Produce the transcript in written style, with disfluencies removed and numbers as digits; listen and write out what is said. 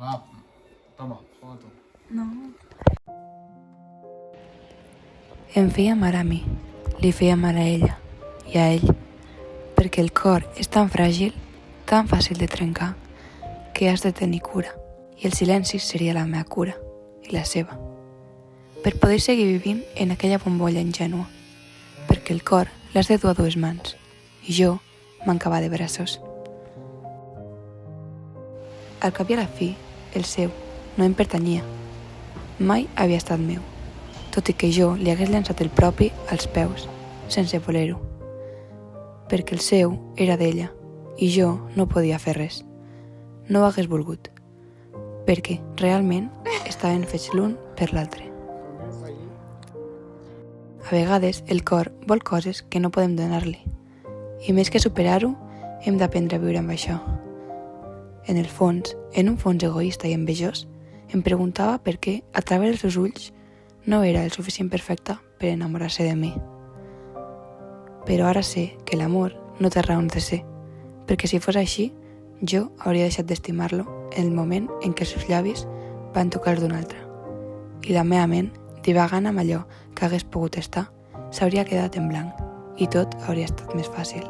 Va, toma, juega tu. No. Em feia mal a mi, li feia mal a ella i a ell, perquè el cor és tan fràgil, tan fàcil de trencar, que has de tenir cura, i el silenci seria la meva cura, i la seva, per poder seguir vivint en aquella bombolla ingènua, perquè el cor l'has de dur a dues mans, i jo mancava de braços. Al cap i a la fi, el seu no em pertanyia, mai havia estat meu, tot i que jo li hagués llançat el propi als peus, sense voler-ho. Perquè el seu era d'ella, i jo no podia fer res. No ho hagués volgut, perquè realment estaven fets l'un per l'altre. A vegades el cor vol coses que no podem donar-li, i més que superar-ho, hem d'aprendre a viure amb això. En el fons, en un fons egoista i envejós, em preguntava per què, a través dels seus ulls, no era el suficient perfecta per enamorar-se de mi. Però ara sé que l'amor no té raons de ser, perquè si fos així, jo hauria deixat d'estimar-lo en el moment en què els seus llavis van tocar els d'un altre. I la meva ment, divagant amb allò que hagués pogut estar, s'hauria quedat en blanc, i tot hauria estat més fàcil.